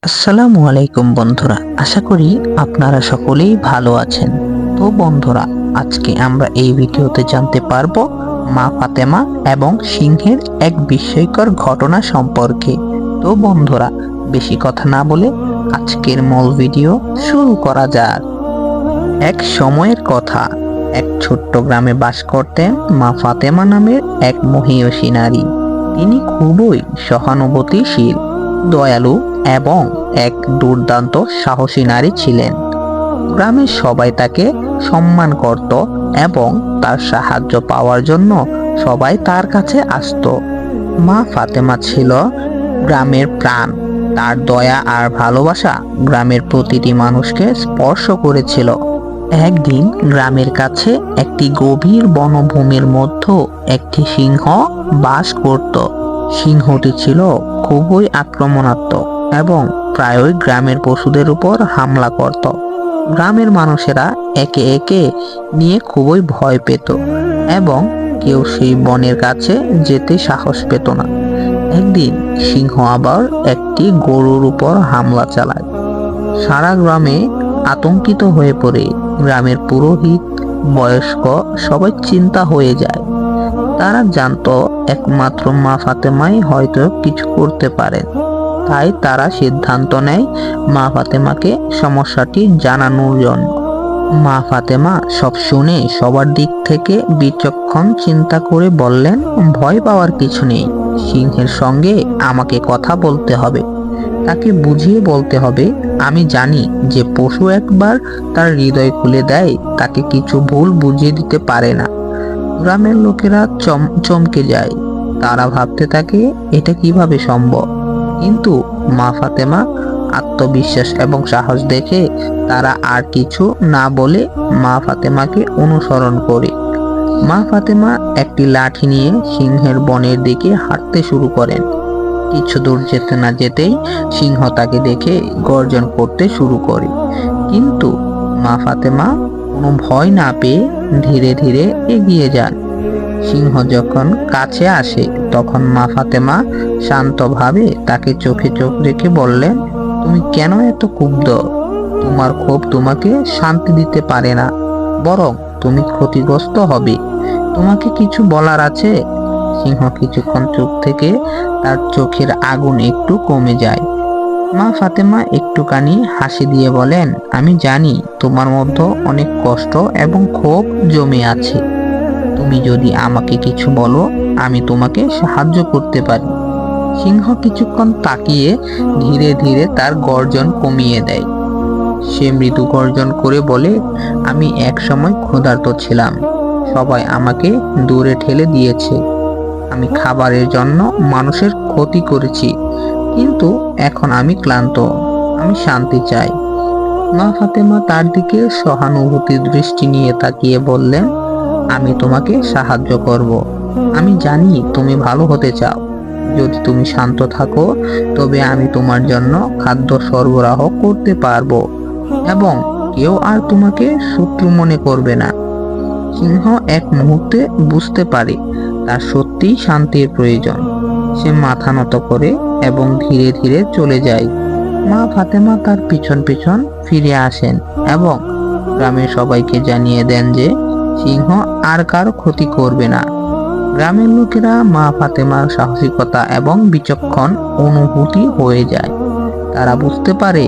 আসসালামু আলাইকুম বন্ধুরা, আশা করি আপনারা সকলেই ভালো আছেন। তো বন্ধুরা, আজকে আমরা এই ভিডিওতে জানতে পারবো মা ফাতেমা এবং সিংহের এক বিস্ময়কর ঘটনা সম্পর্কে। তো বন্ধুরা, বেশি কথা না বলে আজকের মূল ভিডিও শুরু করা যাক। এক সময়ের কথা, এক ছোট্ট গ্রামে বাস করতেন মা ফাতেমা নামের এক মহিয়সী নারী। তিনি খুবই সহানুভূতিশীল, দয়ালু এবং এক দুর্দান্ত সাহসী নারী ছিলেন। গ্রামের সবাই তাকে সম্মান করত এবং তার সাহায্য পাওয়ার জন্য সবাই তার কাছে আসতো। মা ফাতেমা ছিল গ্রামের প্রাণ। তার দয়া আর ভালোবাসা গ্রামের প্রতিটি মানুষকে স্পর্শ করেছিল। একদিন গ্রামের কাছে একটি গভীর বনভূমির মধ্যে একটি সিংহ বাস করত। সিংহটি ছিল খুবই আক্রমণাত্মক এবং প্রায়ই গ্রামের পশুদের উপর হামলা করত। গ্রামের মানুষেরা একে একে নিয়ে খুবই ভয় পেত এবং কেউ সেই বনের কাছে যেতে সাহস পেত না। একদিন সিংহ আবার একটি গরুর উপর হামলা চালায়। সারা গ্রামে আতঙ্কিত হয়ে পড়ে। গ্রামের পুরোহিত, বয়স্ক সবাই চিন্তা হয়ে যায়। তারা জানতো একমাত্র মা ফাতেমাই হয়তো কিছু করতে পারেন। তাই তারা সিদ্ধান্ত নেয় মা ফাতেমাকে সমস্যাটি জানানোর জন্য। মা ফাতেমা সব শুনে সবার দিক থেকে বিচক্ষণ চিন্তা করে বললেন, ভয় পাওয়ার কিছু নেই। সিংহের সঙ্গে আমাকে কথা বলতে হবে। তাকে বুঝিয়ে বলতে হবে, আমি জানি যে পশু একবার তার হৃদয় খুলে দেয় তাকে কিছু ভুল বুঝিয়ে দিতে পারে না। গ্রামের লোকেরা চমকে যায়। তারা ভাবতে থাকে এটা কিভাবে সম্ভব। কিন্তু মা ফাতেমা আত্মবিশ্বাস এবং সাহস দেখে তারা আর কিছু না বলে মা ফাতেমাকে অনুসরণ করে। মা ফাতেমা একটি লাঠি নিয়ে সিংহের বনের দিকে হাঁটতে শুরু করেন। কিছু দূর যেতে না যেতেই সিংহ তাকে দেখে গর্জন করতে শুরু করে। কিন্তু মা ফাতেমা কোনো ভয় না পেয়ে ধীরে ধীরে এগিয়ে যান। সিংহ যখন কাছে আসে তখন মা ফাতেমা শান্তভাবে তাকে চোখে চোখ রেখে বললেন, তুমি কেন এত ক্ষুব্ধ? তোমার ক্ষোভ তোমাকে শান্তি দিতে পারে না, বরং তুমি ক্ষতিগ্রস্ত হবে। তোমাকে কিছু বলার আছে? সিংহ কিছুক্ষণ চুপ থেকে তার চোখের আগুন একটু কমে যায়। মা ফাতেমা একটুখানি হাসি দিয়ে বলেন, আমি জানি তোমার মধ্যে অনেক কষ্ট এবং ক্ষোভ জমে আছে। তুমি যদি আমাকে কিছু বলো, আমি তোমাকে সাহায্য করতে পারি। সিংহ কিছুক্ষণ তাকিয়ে ধীরে ধীরে তার গর্জন কমিয়ে দেয়। সে মৃদু গর্জন করে বলে, আমি এক সময় ক্ষুধার্ত ছিলাম। সবাই আমাকে দূরে ঠেলে দিয়েছে। আমি খাবারের জন্য মানুষের ক্ষতি করেছি, কিন্তু এখন আমি ক্লান্ত। আমি শান্তি চাই। মা ফাতেমা তার দিকে সহানুভূতির দৃষ্টি নিয়ে তাকিয়ে বললেন, আমি তোমাকে সাহায্য করব। আমি জানি তুমি ভালো হতে চাও। যদি তুমি শান্ত থাকো, তবে আমি তোমার জন্য খাদ্য সরবরাহ করতে পারবো এবং কেউ আর তোমাকে শত্রু মনে করবে না। সিংহ এক মুহূর্তে বুঝতে পারে তার সত্যিই শান্তির প্রয়োজন। সে মাথা নত করে এবং ধীরে ধীরে চলে যায়। মা ফাতেমা তার পিছন পিছন ফিরে আসেন এবং গ্রামের সবাইকে জানিয়ে দেন যে সিংহ আর কারো ক্ষতি করবে না। গ্রামের লোকেরা মা ফাতেমার সাহসিকতা এবং বিচক্ষণ অনুভূতি হয়ে যায়। তারা বুঝতে পারে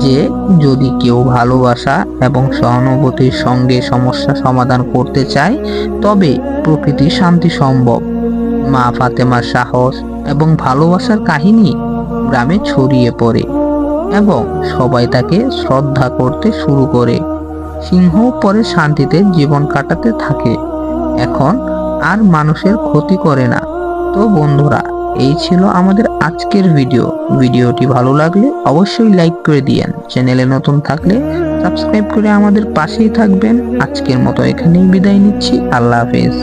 যে যদি কেউ ভালোবাসা এবং সহানুভূতির সঙ্গে সমস্যা সমাধান করতে চায়, তবে প্রকৃতির শান্তি সম্ভব। মা ফাতেমার সাহস এবং ভালোবাসার কাহিনী গ্রামে ছড়িয়ে পড়ে এবং সবাই তাকে শ্রদ্ধা করতে শুরু করে। সিংহ পরে শান্তিতে জীবন কাটাতে থাকে, এখন আর মানুষের ক্ষতি করে না। তো বন্ধুরা, এই ছিল আমাদের আজকের ভিডিওটি ভালো লাগলে অবশ্যই লাইক করে দিয়েন। চ্যানেলে নতুন থাকলে সাবস্ক্রাইব করে আমাদের পাশেই থাকবেন। আজকের মতো এখানেই বিদায় নিচ্ছি। আল্লাহ হাফেজ।